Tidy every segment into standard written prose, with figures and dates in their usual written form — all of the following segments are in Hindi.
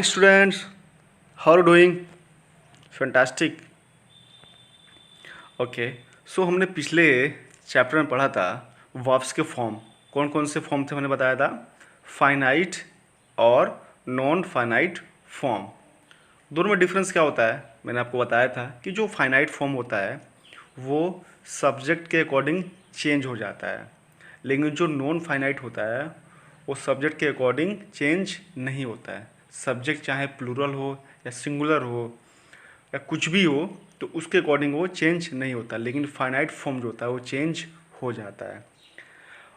morning, students. How are you doing? Fantastic. Okay so हमने पिछले चैप्टर में पढ़ा था वर्ब्स के फॉर्म। कौन कौन से फॉर्म थे मैंने बताया था, फाइनाइट और नॉन फाइनाइट फॉर्म। दोनों में डिफरेंस क्या होता है मैंने आपको बताया था कि जो फाइनाइट फॉर्म होता है वो सब्जेक्ट के अकॉर्डिंग चेंज हो जाता है, लेकिन जो नॉन फाइनाइट होता है वो सब्जेक्ट के अकॉर्डिंग चेंज नहीं होता है। सब्जेक्ट चाहे प्लूरल हो या सिंगुलर हो या कुछ भी हो तो उसके अकॉर्डिंग वो चेंज नहीं होता, लेकिन फाइनाइट फॉर्म जो होता है वो चेंज हो जाता है।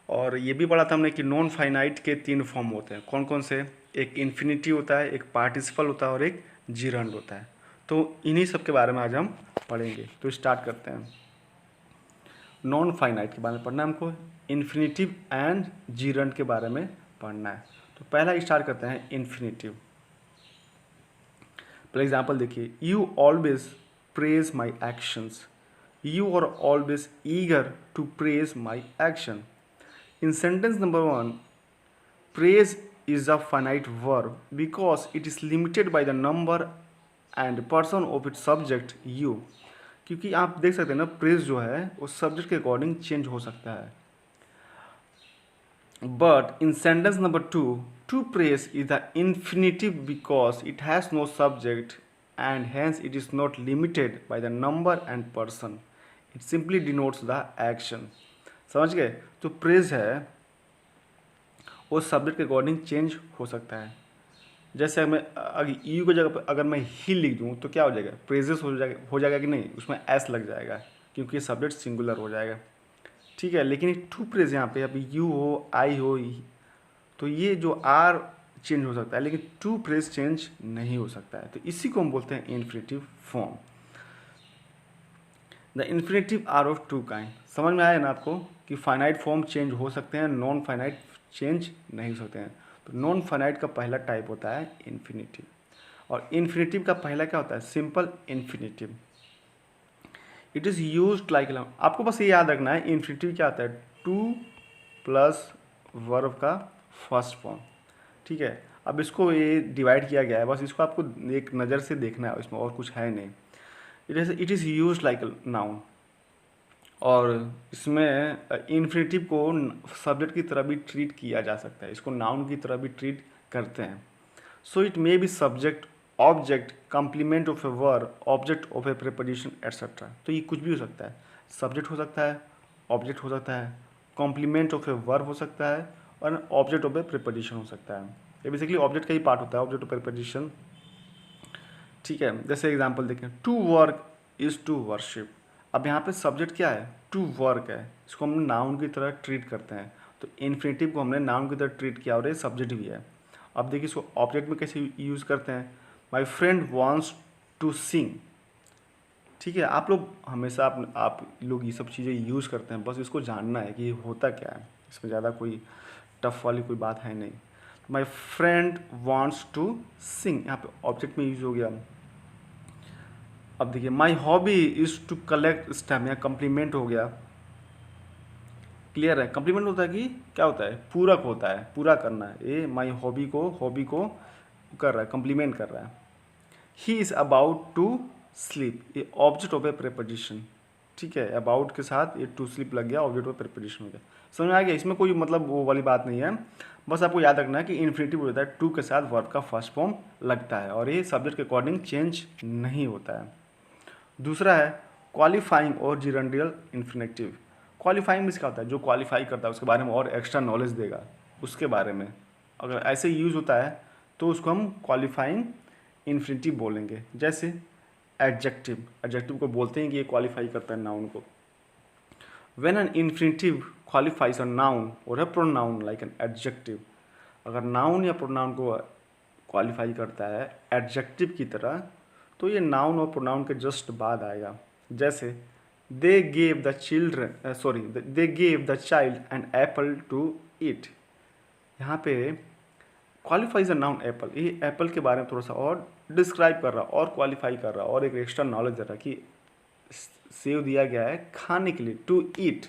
और ये भी पढ़ा था हमने कि नॉन फाइनाइट के 3 फॉर्म होते हैं। कौन कौन से? एक इन्फिनिटिव होता है, एक पार्टिसिपल होता है और एक जीरंड होता है। तो इन्हीं सब के बारे में आज हम पढ़ेंगे। तो स्टार्ट करते हैं। नॉन फाइनाइट के बारे में पढ़ना है हमको, इन्फिनिटिव एंड जीरंड के बारे में पढ़ना है। तो पहला स्टार्ट करते हैं इन्फिनिटिव। फॉर एग्जाम्पल देखिए, you always praise my actions. You are always eager to praise my action. In sentence number 1, praise is a finite verb because it is limited by the number and person of its subject you. क्योंकि आप देख सकते हैं ना, प्रेज जो है वो सब्जेक्ट के अकॉर्डिंग चेंज हो सकता है। But in sentence number 2, to praise is the infinitive because it has no subject and hence it is not limited by the number and person. It simply denotes the action. समझ गए? तो प्रेज है वो सब्जेक्ट के अकॉर्डिंग चेंज हो सकता है। जैसे मैं अगर यू की जगह पर अगर मैं ही लिख दूँ तो क्या हो जाएगा? प्रेजेस हो जाएगा कि नहीं? उसमें एस लग जाएगा क्योंकि सब्जेक्ट सिंगुलर हो जाएगा। ठीक है, लेकिन टू प्रेज यहाँ पे अभी यू हो, आई हो, तो ये जो आर चेंज हो सकता है, लेकिन टू प्रेज चेंज नहीं हो सकता है। तो इसी को हम बोलते हैं infinitive form. The infinitive are of two kind. समझ में आया ना आपको कि फाइनाइट फॉर्म चेंज हो सकते हैं, नॉन फाइनाइट चेंज नहीं हो सकते हैं। तो नॉन फाइनाइट का पहला टाइप होता है इन्फिनिटिव, और इन्फिनिटिव का पहला क्या होता है? Simple infinitive. It is used like, आपको बस ये याद रखना है इन्फिनिटिव क्या होता है? टू प्लस वर्ब का फर्स्ट फॉर्म। ठीक है, अब इसको ये डिवाइड किया गया है, बस इसको आपको एक नज़र से देखना है, इसमें और कुछ है नहीं। It is use like noun, और इसमें इन्फिनिटिव को सब्जेक्ट की तरह भी ट्रीट किया जा सकता है, इसको नाउन की तरह भी ट्रीट करते हैं। So it may be subject, object, complement of a verb, object of a preposition etcetera. तो ये कुछ भी हो सकता है, सब्जेक्ट हो सकता है, ऑब्जेक्ट हो सकता है, कॉम्प्लीमेंट ऑफ ए वर्ब हो सकता है, और ऑब्जेक्ट ऑफ ए प्रीपोजिशन हो सकता है। ये बेसिकली ऑब्जेक्ट का ही पार्ट होता है, ऑब्जेक्ट ऑफ प्रीपोजिशन। ठीक है, जैसे एग्जाम्पल देखें, to work is to worship. अब यहाँ पे सब्जेक्ट क्या है? टू वर्क है, इसको हम नाउन की तरह ट्रीट करते हैं। तो इन्फिनिटिव को हमने नाउन की तरह ट्रीट किया और ये सब्जेक्ट भी है। अब देखिए इसको ऑब्जेक्ट में कैसे यूज़ करते हैं। My friend wants to sing. ठीक है, आप लोग हमेशा आप लोग ये सब चीज़ें यूज़ करते हैं, बस इसको जानना है कि ये होता क्या है, इसमें ज़्यादा कोई टफ वाली कोई बात है नहीं। My friend wants to sing, यहाँ पे ऑब्जेक्ट में यूज़ हो गया। अब देखिए, my hobby is to collect stamp, यहाँ कम्प्लीमेंट हो गया। क्लियर है? कम्प्लीमेंट होता है कि क्या होता है? पूरक होता है, पूरा करना है। ये माई हॉबी को कर रहा है, कम्प्लीमेंट कर रहा है। He is about to sleep, ये ऑब्जेक्ट ऑफ ए प्रीपोजिशन। ठीक है, अबाउट के साथ ये टू स्लीप लग गया, ऑब्जेक्ट ऑफ प्रीपोजिशन हो गया। समझ में आ गया? इसमें कोई मतलब वो वाली बात नहीं है, बस आपको याद रखना है कि इन्फिनिटिव होता है टू के साथ वर्ब का फर्स्ट फॉर्म लगता है, और ये सब्जेक्ट के अकॉर्डिंग चेंज नहीं होता है। दूसरा है क्वालिफाइंग और जिरंडियल इन्फिनिटिव। क्वालिफाइंग मीन्स क्या होता है? जो क्वालिफाई करता है उसके बारे में और एक्स्ट्रा नॉलेज देगा उसके बारे में, अगर ऐसे यूज़ होता है तो उसको हम क्वालिफाइंग इन्फिनिटिव बोलेंगे। जैसे एडजेक्टिव, एडजेक्टिव को बोलते हैं कि ये क्वालिफाई करता है नाउन को। When an infinitive qualifies a noun और a pronoun like an adjective, अगर नाउन या प्रोनाउन को क्वालिफाई करता है एडजेक्टिव की तरह, तो ये नाउन और प्रोनाउन के जस्ट बाद आएगा। जैसे they gave the child an apple to eat. यहाँ पे क्वालिफाइज अ नाउन एप्पल, ये एप्पल के बारे में थोड़ा सा और डिस्क्राइब कर रहा और क्वालिफाई कर रहा और एक एक्स्ट्रा नॉलेज दे रहा कि सेव दिया गया है खाने के लिए, to eat.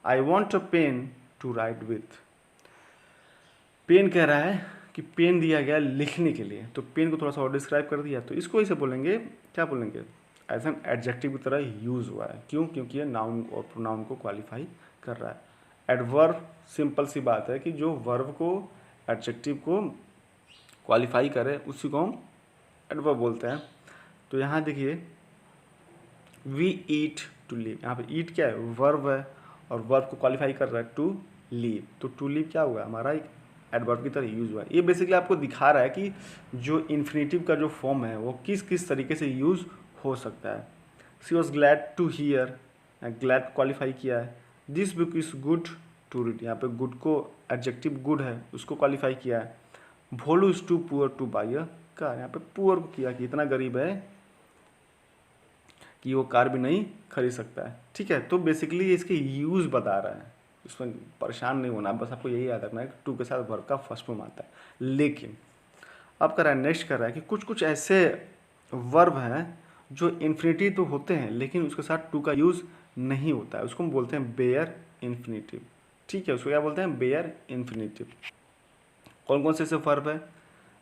I want a pen to write with. Pen कह रहा है कि पेन दिया गया लिखने के लिए, तो पेन को थोड़ा सा और डिस्क्राइब कर दिया, तो इसको ऐसे बोलेंगे, क्या बोलेंगे, एज एन एडजेक्टिव की तरह यूज़ हुआ है। क्यों? क्योंकि ये नाउन और प्रोनाउन को क्वालिफाई कर रहा है। एडवर्ब, सिंपल सी बात है कि जो वर्ब को, एडजेक्टिव को क्वालिफाई करे उसी को हम एडवर्ब बोलते हैं। तो यहाँ देखिए, वी ईट टू लीव, यहाँ पे ईट क्या है, वर्ब है, और वर्ब को क्वालिफाई कर रहा है टू लीव, तो टू लीव क्या हुआ, हमारा एक एडवर्ब की तरह यूज़ हुआ है। ये बेसिकली आपको दिखा रहा है कि जो इन्फिनेटिव का जो फॉर्म है वो किस किस तरीके से यूज़ हो सकता है। She was glad to hear, glad qualify किया है। This book is good to read, यहाँ पे गुड को, एडजेक्टिव गुड है उसको क्वालिफाई किया है। Bholu is too poor to buy a car, यहाँ पे पुअर को किया कि इतना गरीब है कि वो कार भी नहीं खरीद सकता है। ठीक है, तो बेसिकली इसके यूज़ बता रहा है, इसमें परेशान नहीं होना, बस आपको यही याद रखना है कि टू के साथ वर्ब का फर्स्ट फॉर्म आता है। लेकिन अब कर रहा है, नेक्स्ट कर रहा है कि कुछ कुछ ऐसे वर्ब हैं जो इन्फिनेटिव तो होते हैं लेकिन उसके साथ टू का यूज़ नहीं होता है, उसको हम बोलते हैं बेयर इन्फिनेटिव। ठीक है, उसको क्या बोलते हैं, बेयर इन्फिनेटिव। कौन कौन से ऐसे वर्ब है,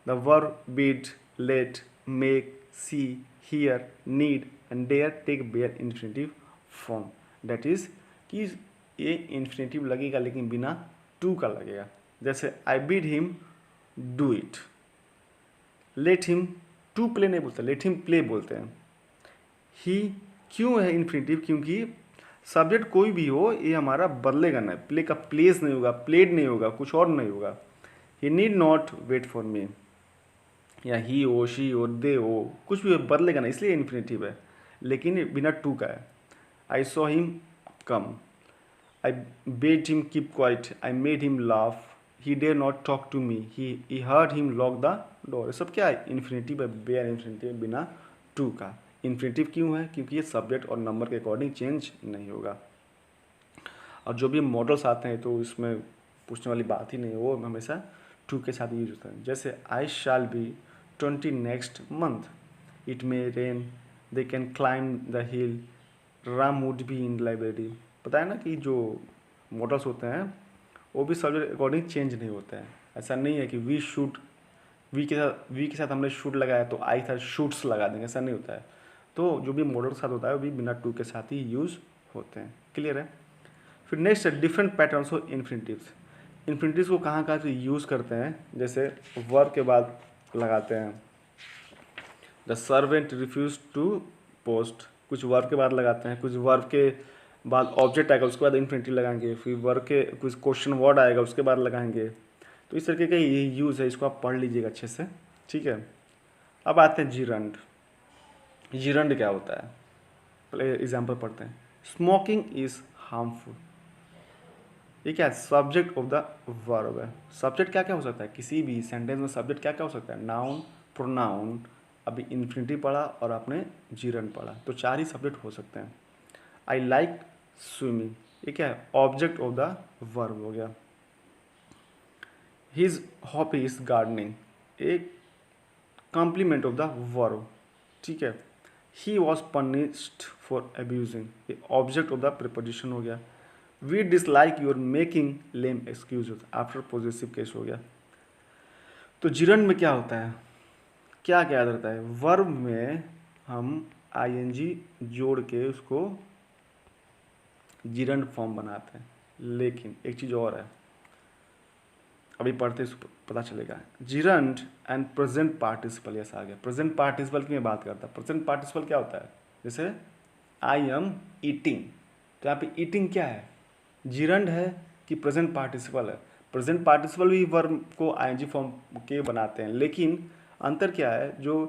the verb bid, let, make, see, hear, need and dare take bare infinitive form. That is कि ये इन्फिनेटिव लगेगा लेकिन बिना टू का लगेगा। जैसे I bid him do it, let him to play नहीं बोलते, लेट हिम प्ले बोलते हैं। ही क्यों है इन्फिनेटिव, क्योंकि सब्जेक्ट कोई भी हो ये हमारा बदलेगा नहीं, प्ले का प्लेस नहीं होगा, प्लेड नहीं होगा, कुछ और नहीं होगा। He need not wait for me, या ही हो, शी हो, दे हो, कुछ भी बदलेगा नहीं, इसलिए इन्फिनेटिव है लेकिन बिना टू का है। I saw him come, I bade him keep quiet, I made him laugh, he dare not talk to me, he heard him lock the door. सब क्या है, इन्फिनेटिव है, बेयर इन्फिनेटिव बिना टू का। इन्फिनेटिव क्यों है, क्योंकि ये सब्जेक्ट और नंबर के अकॉर्डिंग चेंज नहीं होगा। और जो भी मॉडल्स आते हैं तो इसमें पूछने वाली बात ही नहीं है, वो हमेशा टू के साथ यूज होता है। जैसे I shall be 20 next month, it may rain, they can climb the hill, Ram would be in library. पता है ना कि जो मॉडल्स होते हैं वो भी सब्जेक्ट अकॉर्डिंग चेंज नहीं होते हैं। ऐसा नहीं है कि वी शूड, वी के साथ हमने शूट लगाया तो आई था शूट्स लगा देंगे, ऐसा नहीं होता है। तो जो भी मॉडल के साथ होता है वो भी बिना टू के साथ ही यूज़ होते हैं। क्लियर है। फिर नेक्स्ट है different patterns of infinitives. Infinitives को कहाँ कहाँ से यूज़ करते हैं, जैसे वर्ब के बाद लगाते हैं, the servant refuse to post, कुछ वर्ब के बाद लगाते हैं, कुछ वर्ब के बाद ऑब्जेक्ट आएगा उसके बाद इन्फिनेटिव लगाएंगे, फिर वर्ब के कुछ क्वेश्चन वर्ड आएगा उसके बाद लगाएंगे। तो इस तरीके का ये यूज़ है, इसको आप पढ़ लीजिएगा अच्छे से। ठीक है, अब आते हैं जिरंड। जिरंड क्या होता है, पहले एग्जाम्पल पढ़ते हैं। स्मोकिंग इज हार्मफुल, ये क्या है, सब्जेक्ट ऑफ द वर्ब है। सब्जेक्ट क्या क्या हो सकता है, किसी भी सेंटेंस में सब्जेक्ट क्या क्या हो सकता है, नाउन, प्रोनाउन, अभी इन्फिनिटिव पढ़ा और आपने जिरंड पढ़ा, तो चार ही सब्जेक्ट हो सकते हैं। आई लाइक स्विमिंग, ये क्या है, ऑब्जेक्ट ऑफ द वर्ब हो गया। हिज हॉबी इज गार्डनिंग, एक कॉम्प्लीमेंट ऑफ द वर्ब। ठीक है। He was punished for abusing, ये ऑब्जेक्ट ऑफ द प्रिपोजिशन हो गया। We dislike your making lame excuse after positive case हो गया। तो जिरंड में क्या होता है, क्या क्या याद रहता है, वर्ब में हम आईएनजी जोड़ के उसको जिरंड फॉर्म बनाते हैं। लेकिन एक चीज़ और है, अभी पढ़ते इसको पता चलेगा। Gerund and present participle, yes आ गया। प्रेजेंट पार्टिसिपल की मैं बात करता हूँ। प्रेजेंट पार्टिसिपल क्या होता है, जैसे आई एम ईटिंग, तो यहाँ पे ईटिंग क्या है, जिरंड है कि प्रेजेंट पार्टिसिपल है। प्रेजेंट पार्टिसिपल भी वर्ब को आईएनजी फॉर्म के बनाते हैं, लेकिन अंतर क्या है, जो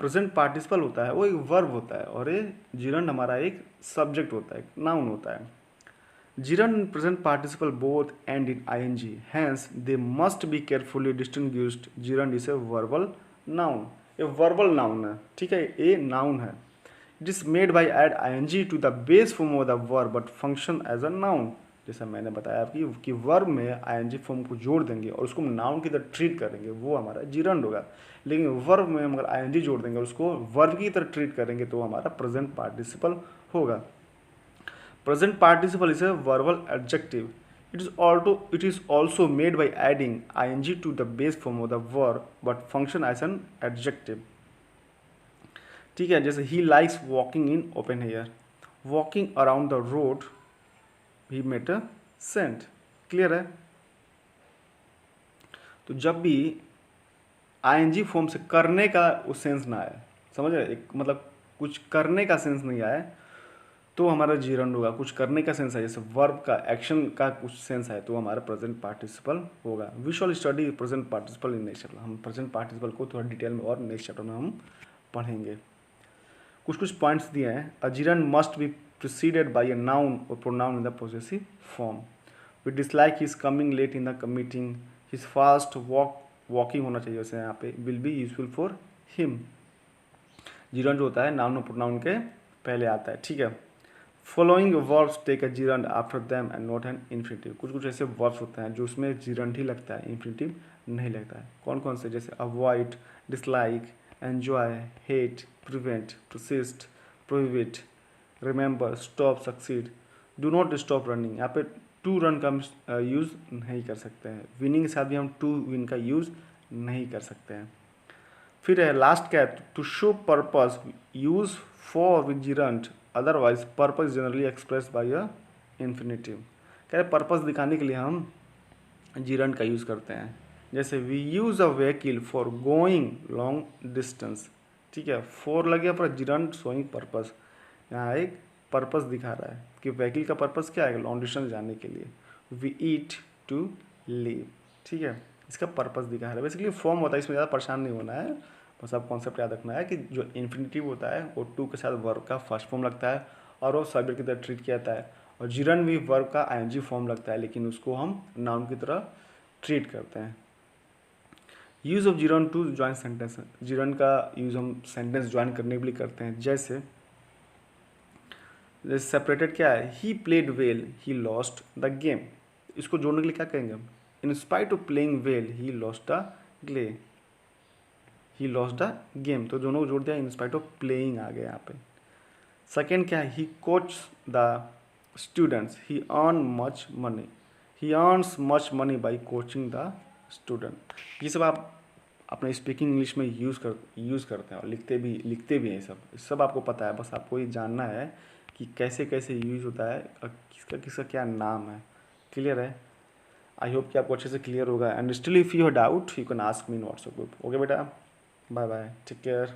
प्रेजेंट पार्टिसिपल होता है वो एक वर्ब होता है और ये जिरंड हमारा एक सब्जेक्ट होता है, नाउन होता है। Gerund and present participle both end in ing, hence they must be carefully distinguished. Gerund is a verbal noun, ये verbal noun है, ठीक है, ये noun है। It is made by add ing to the base form of the verb but function as a noun। जैसा मैंने बताया आपकी कि वर्ब में ing फॉर्म को जोड़ देंगे और उसको नाउन की तरह ट्रीट करेंगे, वो हमारा जिरंड होगा। लेकिन वर्ब में हम अगर ing जोड़ देंगे और उसको वर्ब की तरह ट्रीट करेंगे तो हमारा प्रेजेंट पार्टिसिपल होगा। Present participle is a verbal adjective, It is also made by adding ing to the base form of the verb but function as an adjective. ठीक है, जैसे he likes walking in open air, walking around the road he met a saint. Clear है? तो जब भी आईएनजी फॉर्म से करने का वो सेंस ना आए, समझ रहे, एक मतलब कुछ करने का सेंस नहीं आए तो हमारा जीरंड होगा। कुछ करने का सेंस है, जैसे वर्ब का, एक्शन का कुछ सेंस है, तो हमारा प्रेजेंट पार्टिसिपल होगा। We shall study present participle in next chapter. हम प्रेजेंट पार्टिसिपल को थोड़ा डिटेल में और नेक्स्ट चैप्टर में हम पढ़ेंगे। कुछ कुछ पॉइंट्स दिए हैं। A gerund must be preceded by a noun और pronoun in the possessive form. We dislike his coming late in the meeting, his fast walking होना चाहिए वैसे यहाँ पे, will be useful for him. Gerund जो होता है नाउन और प्रोनाउन के पहले आता है। ठीक है, following verbs take a gerund after them and not an infinitive. कुछ कुछ ऐसे वर्ब्स होते हैं जो उसमें जीरंड ही लगता है, इन्फिनिटिव नहीं लगता है। कौन कौन से? जैसे avoid, dislike, enjoy, hate, prevent, persist, prohibit, remember, stop, succeed, do not stop running. यहाँ पे टू रन का यूज़ नहीं कर सकते हैं। विनिंग के साथ भी हम टू विन का यूज़ नहीं कर सकते हैं। फिर है लास्ट क्या है? To show purpose use for with gerund, otherwise purpose generally express by a infinitive. कह रहे पर्पस दिखाने के लिए हम जीरंड का यूज़ करते हैं। जैसे we use a vehicle for going long distance. ठीक है, फॉर लग गया पर जीरंड शोइंग पर्पस, यहाँ एक पर्पस दिखा रहा है कि व्हीकल का पर्पस क्या है, लॉन्ग डिस्टेंस जाने के लिए। We eat to live. ठीक है, इसका पर्पस दिखा रहा है। बेसिकली फॉर्म होता है, इसमें ज़्यादा परेशान नहीं होना है। बस आप कॉन्सेप्ट याद रखना है कि जो इन्फिनिटिव होता है वो टू के साथ वर्ब का फर्स्ट फॉर्म लगता है और वो सब्जेक्ट की तरह ट्रीट किया जाता है। और जीरंड भी वर्ब का आईएनजी फॉर्म लगता है, लेकिन उसको हम नाउन की तरह ट्रीट करते हैं। Use of gerund to join sentence. Gerund का यूज़ हम सेंटेंस ज्वाइन करने के लिए करते हैं। जैसे सेपरेटेड क्या है? He played well, he lost the game. इसको जोड़ने के लिए क्या कहेंगे हम? In spite of playing well he lost the ग्ले, ही लॉस्ट द गेम। तो दोनों को जोड़ दिया, इन स्पाइट ऑफ प्लेइंग आ गया यहाँ पे। सेकेंड क्या है? He coach the students, he earn much money, he earns much money by coaching the student. ये सब आप अपने स्पीकिंग इंग्लिश में यूज़ करते हैं और लिखते भी हैं। ये सब आपको पता है, बस आपको ये जानना है कि कैसे कैसे यूज़ होता है और किसका किसका क्या नाम है। क्लियर है? आई होप कि आपको अच्छे से क्लियर होगा। And still if you have doubt you can ask me in WhatsApp group. Okay बेटा, बाय बाय, टेक केयर।